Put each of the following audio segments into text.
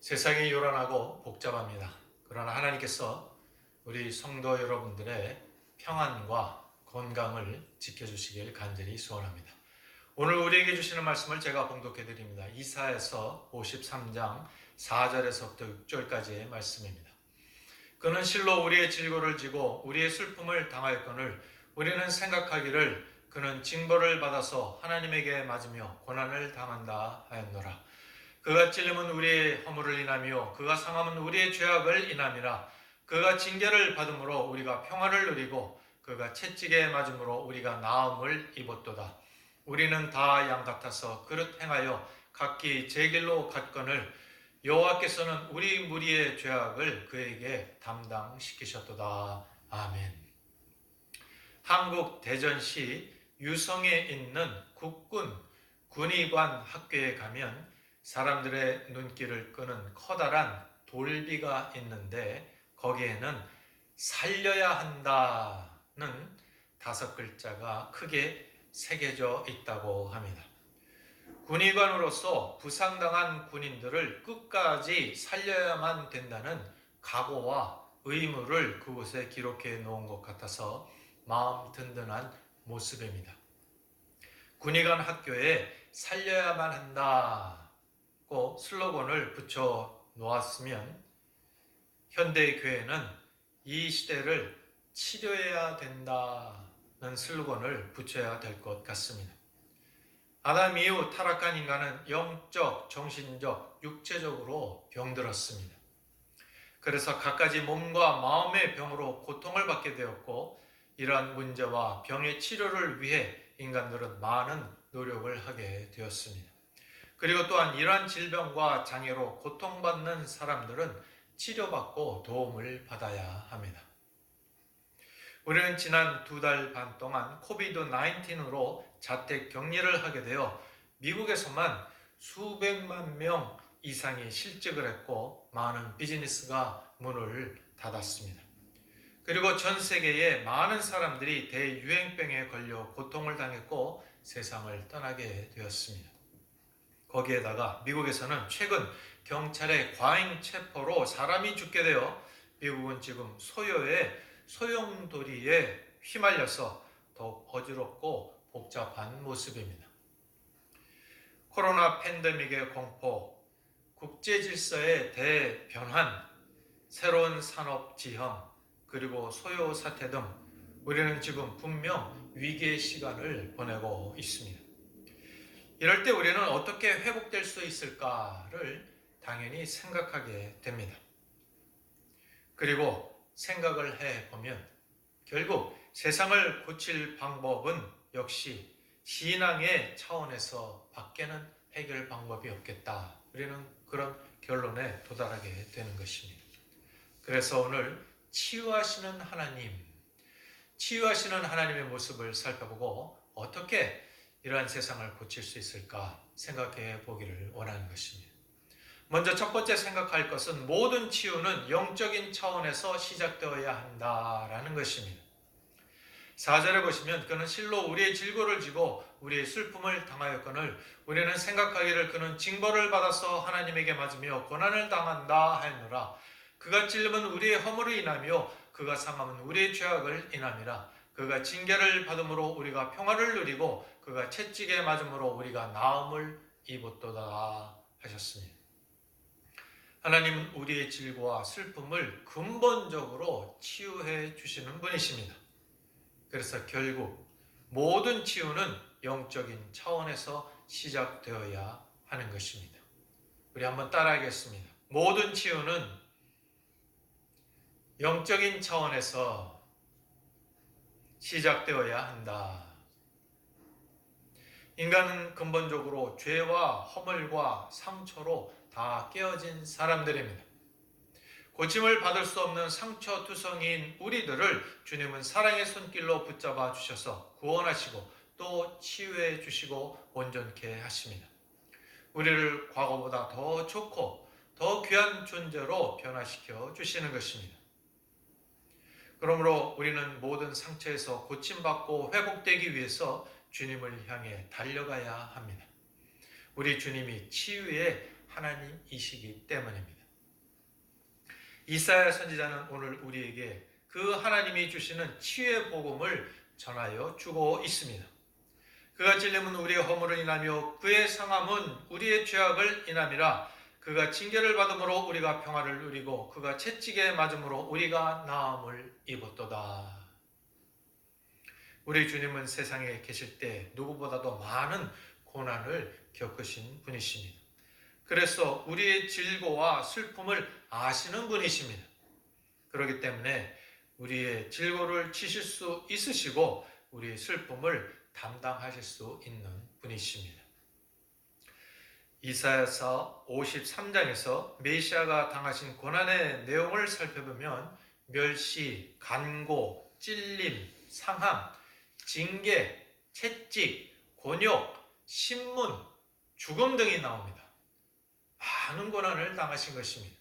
세상이 요란하고 복잡합니다. 그러나 하나님께서 우리 성도 여러분들의 평안과 건강을 지켜주시길 간절히 소원합니다. 오늘 우리에게 주시는 말씀을 제가 봉독해 드립니다. 이사야서 53장 4절에서부터 6절까지의 말씀입니다. 그는 실로 우리의 질고를 지고 우리의 슬픔을 당하였거늘 우리는 생각하기를 그는 징벌을 받아서 하나님에게 맞으며 고난을 당한다 하였노라. 그가 찔림은 우리의 허물을 인하며 그가 상함은 우리의 죄악을 인함이라. 그가 징계를 받음으로 우리가 평화를 누리고 그가 채찍에 맞음으로 우리가 나음을 입었도다. 우리는 다 양 같아서 그릇 행하여 각기 제 길로 갔거늘 여호와께서는 우리 무리의 죄악을 그에게 담당시키셨도다. 아멘. 한국 대전시 유성에 있는 국군 군의관 학교에 가면 사람들의 눈길을 끄는 커다란 돌비가 있는데 거기에는 살려야 한다는 5글자가 크게 새겨져 있다고 합니다. 군의관으로서 부상당한 군인들을 끝까지 살려야만 된다는 각오와 의무를 그곳에 기록해 놓은 것 같아서 마음 든든한 모습입니다. 군의관 학교에 살려야만 한다고 슬로건을 붙여 놓았으면 현대의 교회는 이 시대를 치료해야 된다는 슬로건을 붙여야 될 것 같습니다. 아담 이후 타락한 인간은 영적, 정신적, 육체적으로 병들었습니다. 그래서 갖가지 몸과 마음의 병으로 고통을 받게 되었고 이러한 문제와 병의 치료를 위해 인간들은 많은 노력을 하게 되었습니다. 그리고 또한 이러한 질병과 장애로 고통받는 사람들은 치료받고 도움을 받아야 합니다. 우리는 지난 2달 반 동안 코비드-19으로 자택 격리를 하게 되어 미국에서만 수백만 명 이상이 실직을 했고 많은 비즈니스가 문을 닫았습니다. 그리고 전 세계의 많은 사람들이 대유행병에 걸려 고통을 당했고 세상을 떠나게 되었습니다. 거기에다가 미국에서는 최근 경찰의 과잉 체포로 사람이 죽게 되어 미국은 지금 소요의 소용돌이에 휘말려서 더욱 어지럽고 복잡한 모습입니다. 코로나 팬데믹의 공포, 국제 질서의 대변환, 새로운 산업 지형, 그리고 소요 사태 등 우리는 지금 분명 위기의 시간을 보내고 있습니다. 이럴 때 우리는 어떻게 회복될 수 있을까를 당연히 생각하게 됩니다. 그리고 생각을 해보면 결국 세상을 고칠 방법은 역시 신앙의 차원에서 밖에는 해결 방법이 없겠다. 우리는 그런 결론에 도달하게 되는 것입니다. 그래서 오늘 치유하시는 하나님의 모습을 살펴보고 어떻게 이러한 세상을 고칠 수 있을까 생각해 보기를 원하는 것입니다. 먼저 첫 번째 생각할 것은 모든 치유는 영적인 차원에서 시작되어야 한다라는 것입니다. 4절에 보시면 그는 실로 우리의 질고를 지고 우리의 슬픔을 당하였거늘 우리는 생각하기를 그는 징벌을 받아서 하나님에게 맞으며 고난을 당한다 하였노라. 그가 찔림은 우리의 허물을 인하며 그가 상함은 우리의 죄악을 인함이라. 그가 징계를 받음으로 우리가 평화를 누리고 그가 채찍에 맞음으로 우리가 나음을 입었도다 하셨습니다. 하나님은 우리의 질고와 슬픔을 근본적으로 치유해 주시는 분이십니다. 그래서 결국 모든 치유는 영적인 차원에서 시작되어야 하는 것입니다. 우리 한번 따라하겠습니다. 모든 치유는 영적인 차원에서 시작되어야 한다. 인간은 근본적으로 죄와 허물과 상처로 다 깨어진 사람들입니다. 고침을 받을 수 없는 상처투성이인 우리들을 주님은 사랑의 손길로 붙잡아 주셔서 구원하시고 또 치유해 주시고 온전케 하십니다. 우리를 과거보다 더 좋고 더 귀한 존재로 변화시켜 주시는 것입니다. 그러므로 우리는 모든 상처에서 고침받고 회복되기 위해서 주님을 향해 달려가야 합니다. 우리 주님이 치유의 하나님이시기 때문입니다. 이사야 선지자는 오늘 우리에게 그 하나님이 주시는 치유의 복음을 전하여 주고 있습니다. 그가 찔림은 우리의 허물을 인하며 그의 상함은 우리의 죄악을 인함이라. 그가 징계를 받음으로 우리가 평화를 누리고 그가 채찍에 맞음으로 우리가 나음을 입었도다. 우리 주님은 세상에 계실 때 누구보다도 많은 고난을 겪으신 분이십니다. 그래서 우리의 질고와 슬픔을 아시는 분이십니다. 그렇기 때문에 우리의 질고를 지실 수 있으시고 우리의 슬픔을 담당하실 수 있는 분이십니다. 이사야서 53장에서 메시아가 당하신 고난의 내용을 살펴보면 멸시, 간고, 찔림, 상함, 징계, 채찍, 곤욕, 신문, 죽음 등이 나옵니다. 많은 고난을 당하신 것입니다.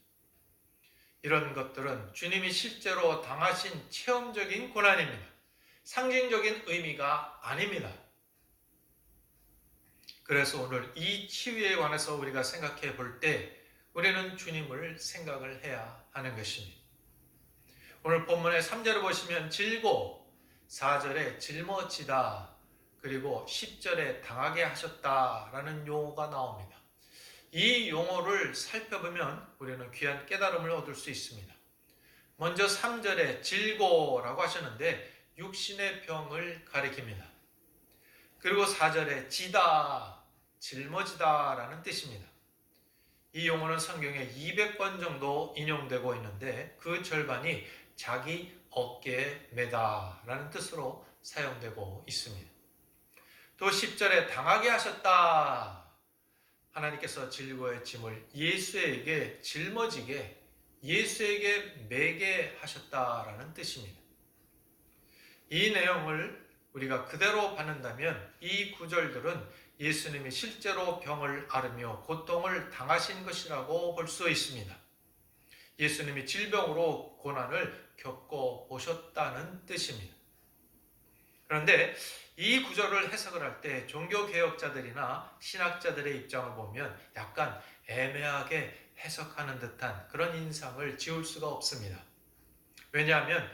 이런 것들은 주님이 실제로 당하신 체험적인 고난입니다. 상징적인 의미가 아닙니다. 그래서 오늘 이 치유에 관해서 우리가 생각해 볼 때 우리는 주님을 생각을 해야 하는 것입니다. 오늘 본문의 3절을 보시면 질고, 4절에 짊어지다, 그리고 10절에 당하게 하셨다라는 용어가 나옵니다. 이 용어를 살펴보면 우리는 귀한 깨달음을 얻을 수 있습니다. 먼저 3절에 질고라고 하셨는데 육신의 병을 가리킵니다. 그리고 4절에 지다, 짊어지다라는 뜻입니다. 이 용어는 성경에 200번 정도 인용되고 있는데 그 절반이 자기 어깨에 매다라는 뜻으로 사용되고 있습니다. 또 10절에 당하게 하셨다. 하나님께서 질고의 짐을 예수에게 짊어지게, 예수에게 매게 하셨다라는 뜻입니다. 이 내용을 우리가 그대로 받는다면 이 구절들은 예수님이 실제로 병을 앓으며 고통을 당하신 것이라고 볼 수 있습니다. 예수님이 질병으로 고난을 겪어 보셨다는 뜻입니다. 그런데 이 구절을 해석을 할 때 종교개혁자들이나 신학자들의 입장을 보면 약간 애매하게 해석하는 듯한 그런 인상을 지울 수가 없습니다. 왜냐하면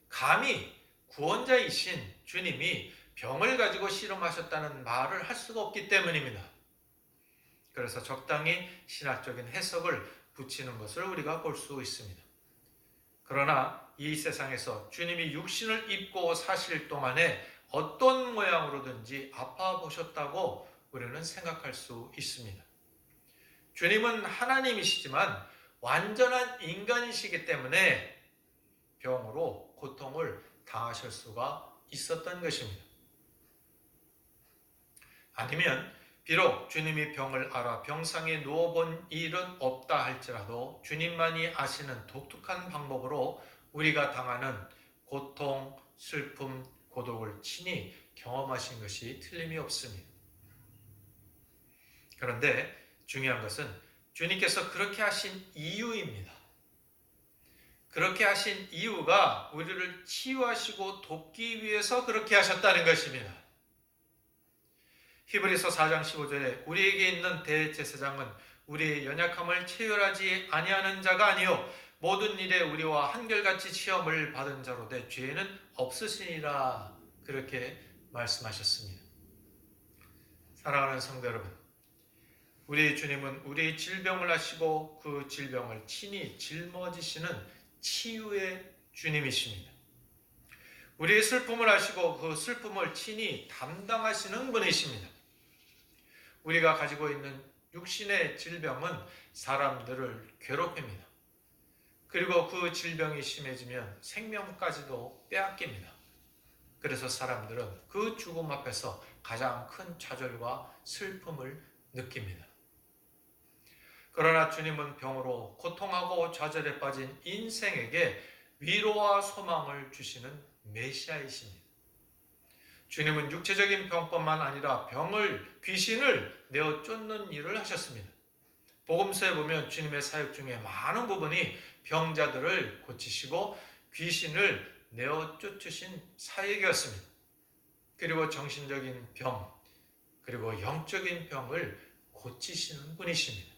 감히 구원자이신 주님이 병을 가지고 씨름하셨다는 말을 할 수가 없기 때문입니다. 그래서 적당히 신학적인 해석을 붙이는 것을 우리가 볼 수 있습니다. 그러나 이 세상에서 주님이 육신을 입고 사실 동안에 어떤 모양으로든지 아파 보셨다고 우리는 생각할 수 있습니다. 주님은 하나님이시지만 완전한 인간이시기 때문에 병으로 고통을 당하실 수가 있었던 것입니다. 아니면 비록 주님이 병을 앓아 병상에 누워본 일은 없다 할지라도 주님만이 아시는 독특한 방법으로 우리가 당하는 고통, 슬픔, 고독을 친히 경험하신 것이 틀림이 없습니다. 그런데 중요한 것은 주님께서 그렇게 하신 이유입니다. 그렇게 하신 이유가 우리를 치유하시고 돕기 위해서 그렇게 하셨다는 것입니다. 히브리서 4장 15절에 우리에게 있는 대제사장은 우리의 연약함을 체휼하지 아니하는 자가 아니요 모든 일에 우리와 한결같이 시험을 받은 자로 되 죄는 없으시니라 그렇게 말씀하셨습니다. 사랑하는 성도 여러분, 우리 주님은 우리의 질병을 하시고 그 질병을 친히 짊어지시는 치유의 주님이십니다. 우리의 슬픔을 하시고 그 슬픔을 친히 담당하시는 분이십니다. 우리가 가지고 있는 육신의 질병은 사람들을 괴롭힙니다. 그리고 그 질병이 심해지면 생명까지도 빼앗깁니다. 그래서 사람들은 그 죽음 앞에서 가장 큰 좌절과 슬픔을 느낍니다. 그러나 주님은 병으로 고통하고 좌절에 빠진 인생에게 위로와 소망을 주시는 메시아이십니다. 주님은 육체적인 병뿐만 아니라 귀신을 내어 쫓는 일을 하셨습니다. 복음서에 보면 주님의 사역 중에 많은 부분이 병자들을 고치시고 귀신을 내어 쫓으신 사역이었습니다. 그리고 정신적인 병, 그리고 영적인 병을 고치시는 분이십니다.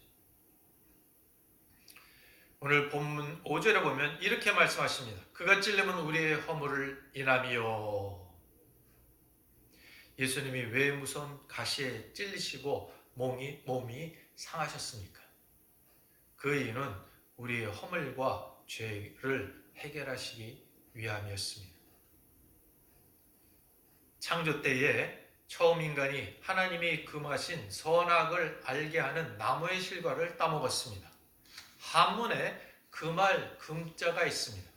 오늘 본문 5절에 보면 이렇게 말씀하십니다. 그가 찔림은 우리의 허물을 인함이요. 예수님이 왜 무서운 가시에 찔리시고 몸이 상하셨습니까? 그 이유는 우리의 허물과 죄를 해결하시기 위함이었습니다. 창조 때에 처음 인간이 하나님이 금하신 선악을 알게 하는 나무의 실과를 따먹었습니다. 한문에 금할 금자가 있습니다.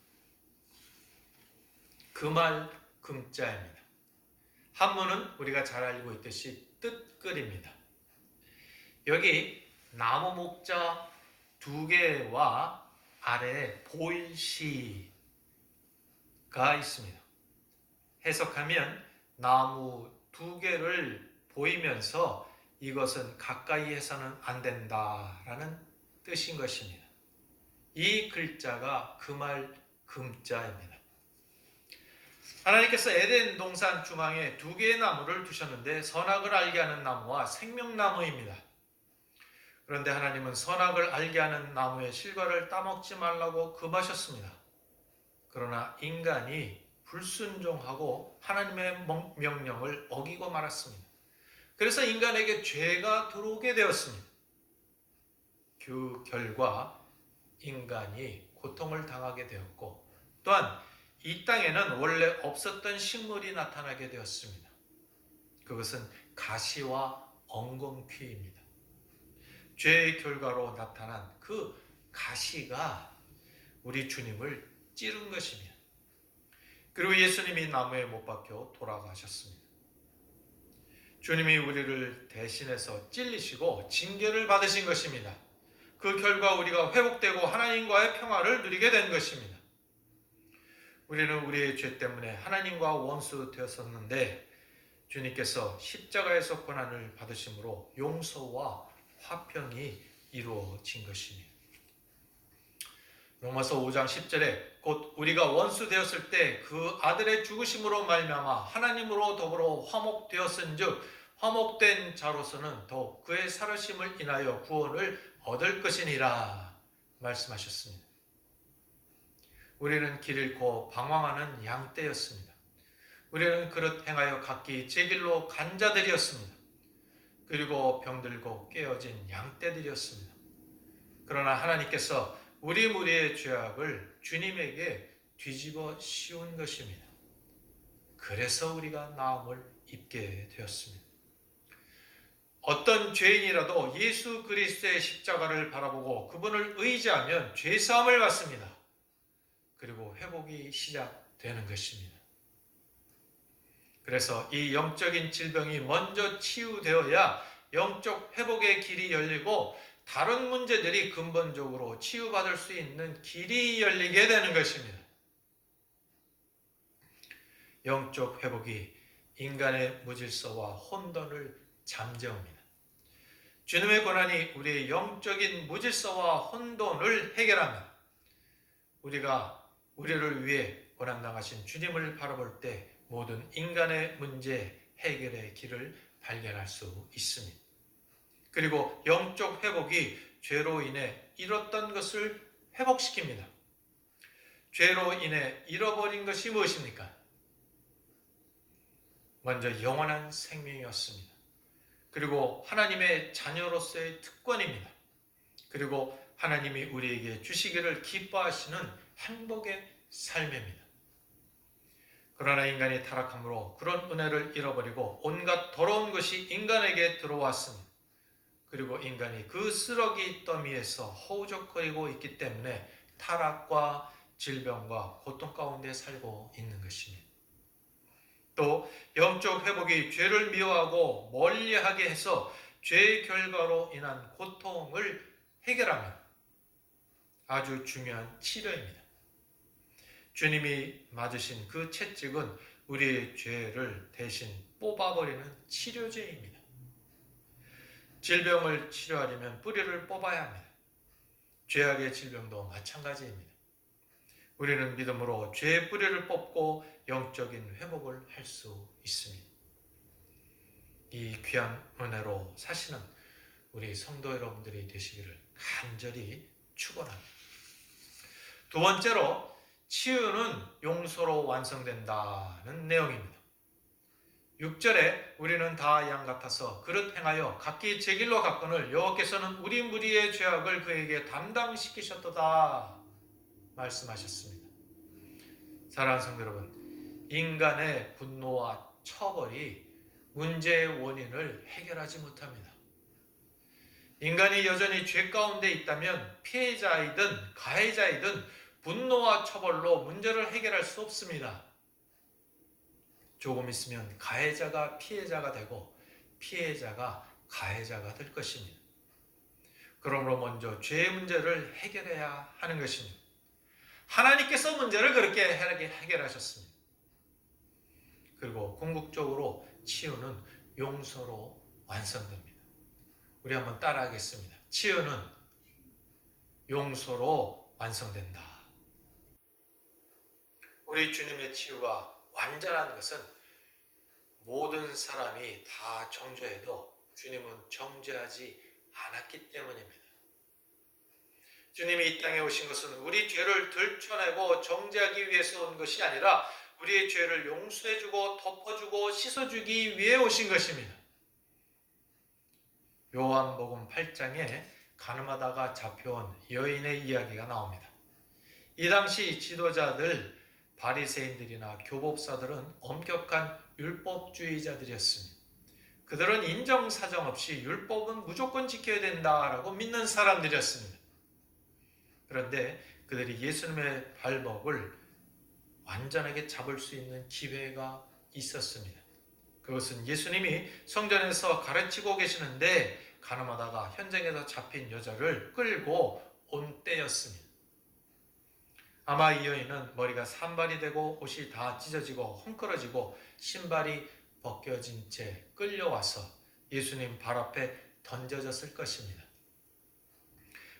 금할 금자입니다. 한문은 우리가 잘 알고 있듯이 뜻글입니다. 여기 나무 목자 2개와 아래에 보일시가 있습니다. 해석하면 나무 2개를 보이면서 이것은 가까이 해서는 안 된다라는 뜻인 것입니다. 이 글자가 금할 금자입니다. 하나님께서 에덴 동산 중앙에 2개의 나무를 두셨는데 선악을 알게 하는 나무와 생명나무입니다. 그런데 하나님은 선악을 알게 하는 나무의 실과를 따먹지 말라고 금하셨습니다. 그러나 인간이 불순종하고 하나님의 명령을 어기고 말았습니다. 그래서 인간에게 죄가 들어오게 되었습니다. 그 결과 인간이 고통을 당하게 되었고 또한 이 땅에는 원래 없었던 식물이 나타나게 되었습니다. 그것은 가시와 엉겅퀴입니다. 죄의 결과로 나타난 그 가시가 우리 주님을 찌른 것입니다. 그리고 예수님이 나무에 못 박혀 돌아가셨습니다. 주님이 우리를 대신해서 찔리시고 징계를 받으신 것입니다. 그 결과 우리가 회복되고 하나님과의 평화를 누리게 된 것입니다. 우리는 우리의 죄 때문에 하나님과 원수 되었었는데 주님께서 십자가에서 고난을 받으심으로 용서와 화평이 이루어진 것입니다. 로마서 5장 10절에 곧 우리가 원수 되었을 때 그 아들의 죽으심으로 말미암아 하나님으로 더불어 화목되었은즉 화목된 자로서는 더욱 그의 살으심을 인하여 구원을 얻을 것이니라 말씀하셨습니다. 우리는 길 잃고 방황하는 양떼였습니다. 우리는 그릇 행하여 각기 제 길로 간 자들이었습니다. 그리고 병들고 깨어진 양떼들이었습니다. 그러나 하나님께서 우리 무리의 죄악을 주님에게 뒤집어 씌운 것입니다. 그래서 우리가 나음을 입게 되었습니다. 어떤 죄인이라도 예수 그리스도의 십자가를 바라보고 그분을 의지하면 죄사함을 받습니다. 그리고 회복이 시작되는 것입니다. 그래서 이 영적인 질병이 먼저 치유되어야 영적 회복의 길이 열리고 다른 문제들이 근본적으로 치유받을 수 있는 길이 열리게 되는 것입니다. 영적 회복이 인간의 무질서와 혼돈을 잠재웁니다. 주님의 고난이 우리의 영적인 무질서와 혼돈을 해결합니다. 우리가 우리를 위해 고난당하신 주님을 바라볼 때 모든 인간의 문제 해결의 길을 발견할 수 있습니다. 그리고 영적 회복이 죄로 인해 잃었던 것을 회복시킵니다. 죄로 인해 잃어버린 것이 무엇입니까? 먼저 영원한 생명이었습니다. 그리고 하나님의 자녀로서의 특권입니다. 그리고 하나님이 우리에게 주시기를 기뻐하시는 행복의 삶입니다. 그러나 인간이 타락함으로 그런 은혜를 잃어버리고 온갖 더러운 것이 인간에게 들어왔습니다. 그리고 인간이 그 쓰레기 더미에서 허우적거리고 있기 때문에 타락과 질병과 고통 가운데 살고 있는 것입니다. 또 영적 회복이 죄를 미워하고 멀리하게 해서 죄의 결과로 인한 고통을 해결하면 아주 중요한 치료입니다. 주님이 맞으신 그 채찍은 우리의 죄를 대신 뽑아버리는 치료제입니다. 질병을 치료하려면 뿌리를 뽑아야 합니다. 죄악의 질병도 마찬가지입니다. 우리는 믿음으로 죄의 뿌리를 뽑고 영적인 회복을 할 수 있습니다. 이 귀한 은혜로 사시는 우리 성도 여러분들이 되시기를 간절히 축원합니다. 두 번째로 치유는 용서로 완성된다는 내용입니다. 6절에 우리는 다 양 같아서 그릇 행하여 각기 제 길로 갔거늘 여호와께서는 우리 무리의 죄악을 그에게 담당시키셨도다 말씀하셨습니다. 사랑하는 성도 여러분, 인간의 분노와 처벌이 문제의 원인을 해결하지 못합니다. 인간이 여전히 죄 가운데 있다면 피해자이든 가해자이든 분노와 처벌로 문제를 해결할 수 없습니다. 조금 있으면 가해자가 피해자가 되고 피해자가 가해자가 될 것입니다. 그러므로 먼저 죄의 문제를 해결해야 하는 것입니다. 하나님께서 문제를 그렇게 해결하셨습니다. 그리고 궁극적으로 치유는 용서로 완성됩니다. 우리 한번 따라하겠습니다. 치유는 용서로 완성된다. 우리 주님의 치유가 완전한 것은 모든 사람이 다 정죄해도 주님은 정죄하지 않았기 때문입니다. 주님이 이 땅에 오신 것은 우리 죄를 들춰내고 정죄하기 위해서 온 것이 아니라 우리의 죄를 용서해주고 덮어주고 씻어주기 위해 오신 것입니다. 요한복음 8장에 가늠하다가 잡혀온 여인의 이야기가 나옵니다. 이 당시 지도자들 바리새인들이나 교법사들은 엄격한 율법주의자들이었습니다. 그들은 인정사정 없이 율법은 무조건 지켜야 된다라고 믿는 사람들이었습니다. 그런데 그들이 예수님의 발목을 완전하게 잡을 수 있는 기회가 있었습니다. 그것은 예수님이 성전에서 가르치고 계시는데 가늠하다가 현장에서 잡힌 여자를 끌고 온 때였습니다. 아마 이 여인은 머리가 산발이 되고 옷이 다 찢어지고 헝클어지고 신발이 벗겨진 채 끌려와서 예수님 발 앞에 던져졌을 것입니다.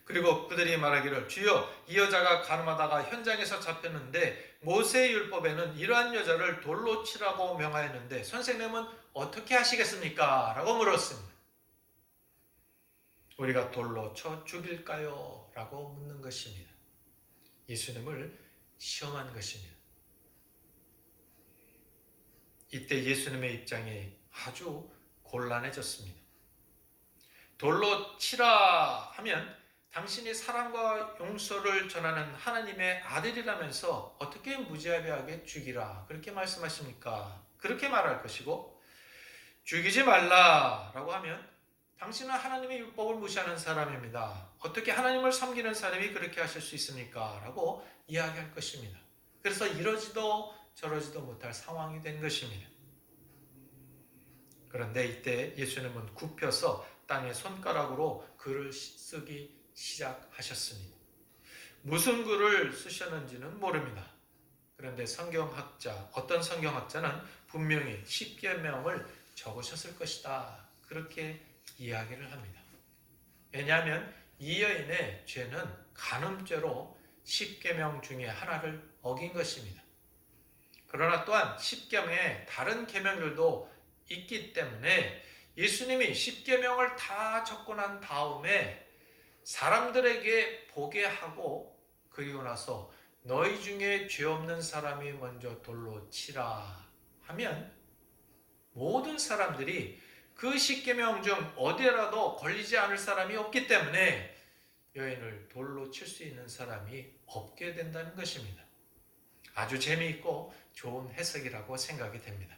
그리고 그들이 말하기를 주여 이 여자가 가늠하다가 현장에서 잡혔는데 모세의 율법에는 이러한 여자를 돌로 치라고 명하였는데 선생님은 어떻게 하시겠습니까? 라고 물었습니다. 우리가 돌로 쳐 죽일까요? 라고 묻는 것입니다. 예수님을 시험한 것입니다. 이때 예수님의 입장이 아주 곤란해졌습니다. 돌로 치라 하면 당신이 사랑과 용서를 전하는 하나님의 아들이라면서 어떻게 무자비하게 죽이라 그렇게 말씀하십니까? 그렇게 말할 것이고 죽이지 말라라고 하면 당신은 하나님의 율법을 무시하는 사람입니다. 어떻게 하나님을 섬기는 사람이 그렇게 하실 수 있습니까? 라고 이야기할 것입니다. 그래서 이러지도 저러지도 못할 상황이 된 것입니다. 그런데 이때 예수님은 굽혀서 땅에 손가락으로 글을 쓰기 시작하셨습니다. 무슨 글을 쓰셨는지는 모릅니다. 그런데 어떤 성경학자는 분명히 십계명을 적으셨을 것이다. 그렇게 이야기를 합니다. 왜냐하면 이 여인의 죄는 간음죄로 십계명 중에 하나를 어긴 것입니다. 그러나 또한 십계명에 다른 계명들도 있기 때문에 예수님이 십계명을 다 적고 난 다음에 사람들에게 보게 하고 그리고 나서 너희 중에 죄 없는 사람이 먼저 돌로 치라 하면 모든 사람들이 그 십계명 중 어디라도 걸리지 않을 사람이 없기 때문에 여인을 돌로 칠 수 있는 사람이 없게 된다는 것입니다. 아주 재미있고 좋은 해석이라고 생각이 됩니다.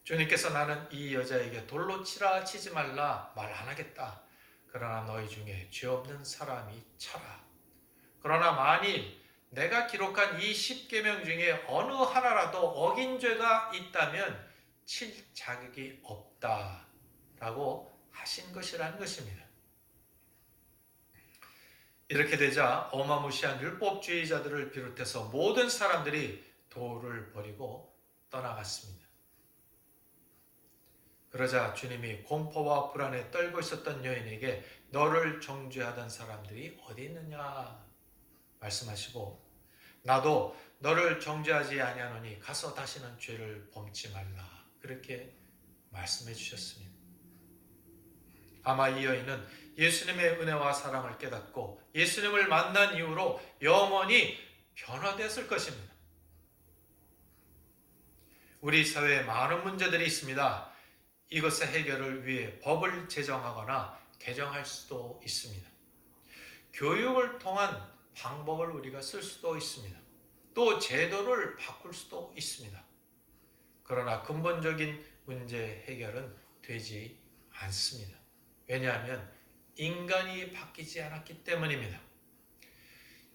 주님께서 나는 이 여자에게 돌로 치라 치지 말라 말 안 하겠다. 그러나 너희 중에 죄 없는 사람이 쳐라. 그러나 만일 내가 기록한 이 십계명 중에 어느 하나라도 어긴 죄가 있다면 칠 자격이 없다라고 하신 것이라는 것입니다. 이렇게 되자 어마무시한 율법주의자들을 비롯해서 모든 사람들이 돌을 버리고 떠나갔습니다. 그러자 주님이 공포와 불안에 떨고 있었던 여인에게 너를 정죄하던 사람들이 어디 있느냐 말씀하시고 나도 너를 정죄하지 아니하노니 가서 다시는 죄를 범치 말라 그렇게 말씀해 주셨습니다. 아마 이 여인은 예수님의 은혜와 사랑을 깨닫고 예수님을 만난 이후로 영원히 변화됐을 것입니다. 우리 사회에 많은 문제들이 있습니다. 이것의 해결을 위해 법을 제정하거나 개정할 수도 있습니다. 교육을 통한 방법을 우리가 쓸 수도 있습니다. 또 제도를 바꿀 수도 있습니다. 그러나 근본적인 문제 해결은 되지 않습니다. 왜냐하면 인간이 바뀌지 않았기 때문입니다.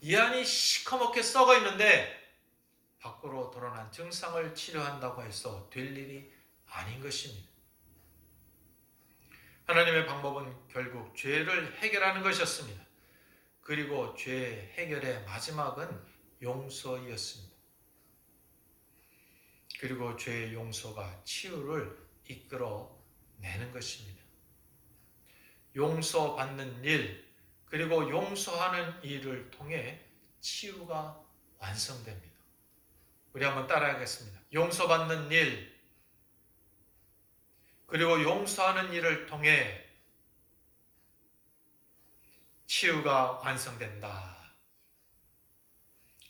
이 안이 시커멓게 썩어 있는데 밖으로 드러난 증상을 치료한다고 해서 될 일이 아닌 것입니다. 하나님의 방법은 결국 죄를 해결하는 것이었습니다. 그리고 죄 해결의 마지막은 용서이었습니다. 그리고 죄의 용서가 치유를 이끌어내는 것입니다. 용서받는 일, 그리고 용서하는 일을 통해 치유가 완성됩니다. 우리 한번 따라하겠습니다. 용서받는 일, 그리고 용서하는 일을 통해 치유가 완성된다.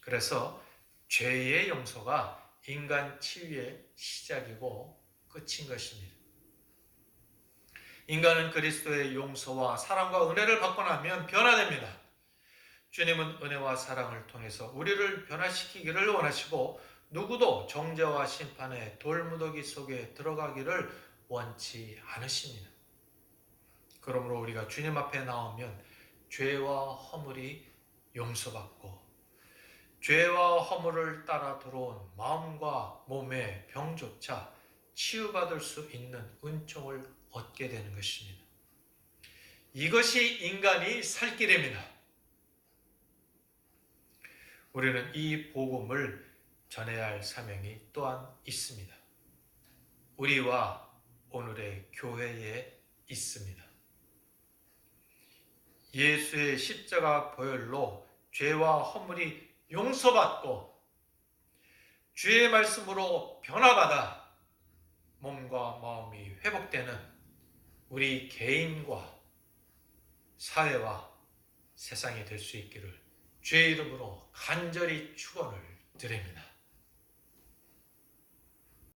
그래서 죄의 용서가 인간 치유의 시작이고 끝인 것입니다. 인간은 그리스도의 용서와 사랑과 은혜를 받고 나면 변화됩니다. 주님은 은혜와 사랑을 통해서 우리를 변화시키기를 원하시고 누구도 정죄와 심판의 돌무더기 속에 들어가기를 원치 않으십니다. 그러므로 우리가 주님 앞에 나오면 죄와 허물이 용서받고 죄와 허물을 따라 들어온 마음과 몸의 병조차 치유받을 수 있는 은총을 얻게 되는 것입니다. 이것이 인간이 살 길입니다. 우리는 이 복음을 전해야 할 사명이 또한 있습니다. 우리와 오늘의 교회에 있습니다. 예수의 십자가 보혈로 죄와 허물이 용서받고 주의 말씀으로 변화받아 몸과 마음이 회복되는 우리 개인과 사회와 세상이 될 수 있기를 주의 이름으로 간절히 축원을 드립니다.